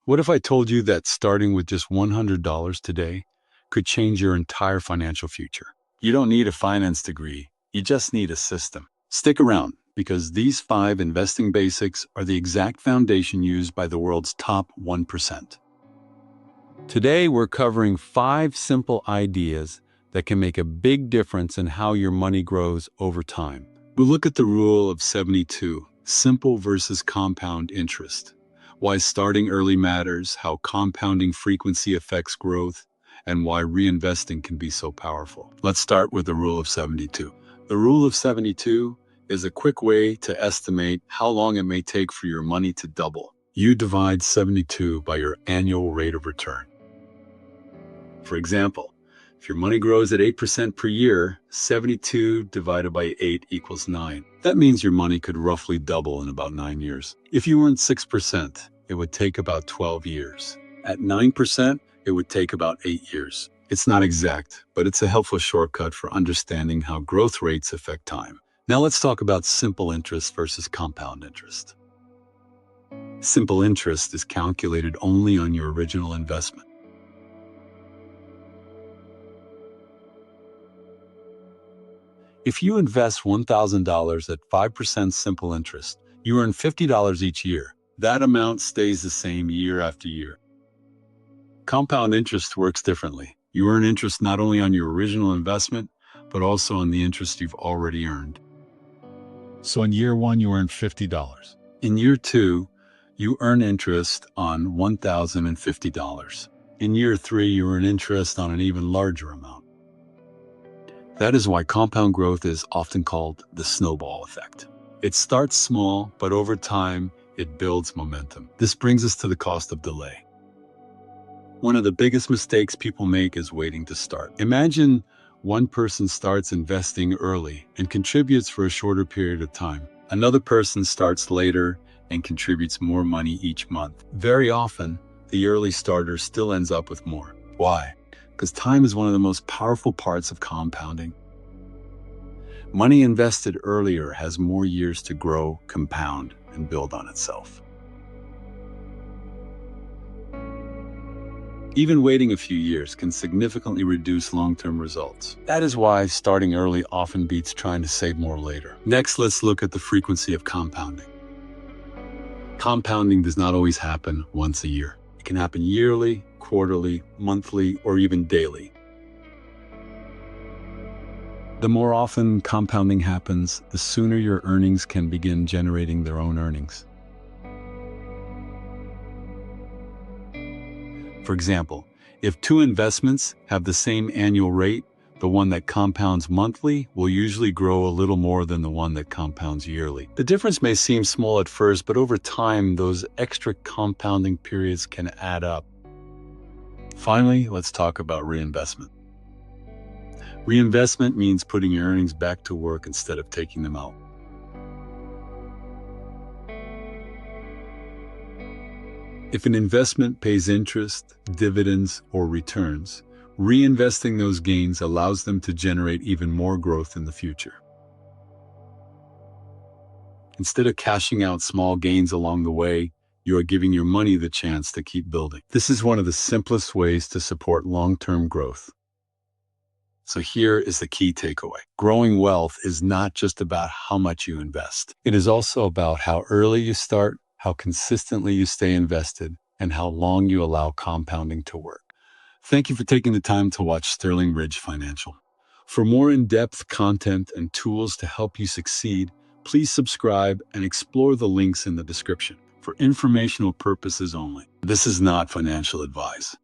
What if I told you that starting with just $100 today could change your entire financial future? You don't need a finance degree, you just need a system. Stick around because these 5 investing basics are the exact foundation used by the world's top 1%. Today, we're covering 5 simple ideas that can make a big difference in how your money grows over time. We'll look at the rule of 72, simple versus compound interest, why starting early matters, how compounding frequency affects growth, and why reinvesting can be so powerful. Let's start with the rule of 72. The rule of 72 is a quick way to estimate how long it may take for your money to double. You divide 72 by your annual rate of return. For example, if your money grows at 8% per year, 72 divided by 8 equals 9. That means your money could roughly double in about 9 years. If you earned 6%, it would take about 12 years. At 9%, it would take about 8 years. It's not exact, but it's a helpful shortcut for understanding how growth rates affect time. Now let's talk about simple interest versus compound interest. Simple interest is calculated only on your original investment. If you invest $1,000 at 5% simple interest, you earn $50 each year. That amount stays the same year after year. Compound interest works differently. You earn interest not only on your original investment, but also on the interest you've already earned. So in year 1, you earn $50. In year 2, you earn interest on $1,050. In year 3, you earn interest on an even larger amount. That is why compound growth is often called the snowball effect. It starts small, but over time, it builds momentum. This brings us to the cost of delay. One of the biggest mistakes people make is waiting to start. Imagine one person starts investing early and contributes for a shorter period of time. Another person starts later and contributes more money each month. Very often, the early starter still ends up with more. Why? Because time is one of the most powerful parts of compounding. Money invested earlier has more years to grow, compound, and build on itself. Even waiting a few years can significantly reduce long-term results. That is why starting early often beats trying to save more later. Next, let's look at the frequency of compounding. Compounding does not always happen once a year. It can happen yearly, quarterly, monthly, or even daily. The more often compounding happens, the sooner your earnings can begin generating their own earnings. For example, if 2 investments have the same annual rate, the one that compounds monthly will usually grow a little more than the one that compounds yearly. The difference may seem small at first, but over time, those extra compounding periods can add up. Finally, let's talk about reinvestment. Reinvestment means putting your earnings back to work instead of taking them out. If an investment pays interest, dividends, or returns, reinvesting those gains allows them to generate even more growth in the future. Instead of cashing out small gains along the way, you are giving your money the chance to keep building. This is one of the simplest ways to support long-term growth. So here is the key takeaway. Growing wealth is not just about how much you invest. It is also about how early you start, how consistently you stay invested, and how long you allow compounding to work. Thank you for taking the time to watch Sterling Ridge Financial. For more in-depth content and tools to help you succeed, please subscribe and explore the links in the description. For informational purposes only. This is not financial advice.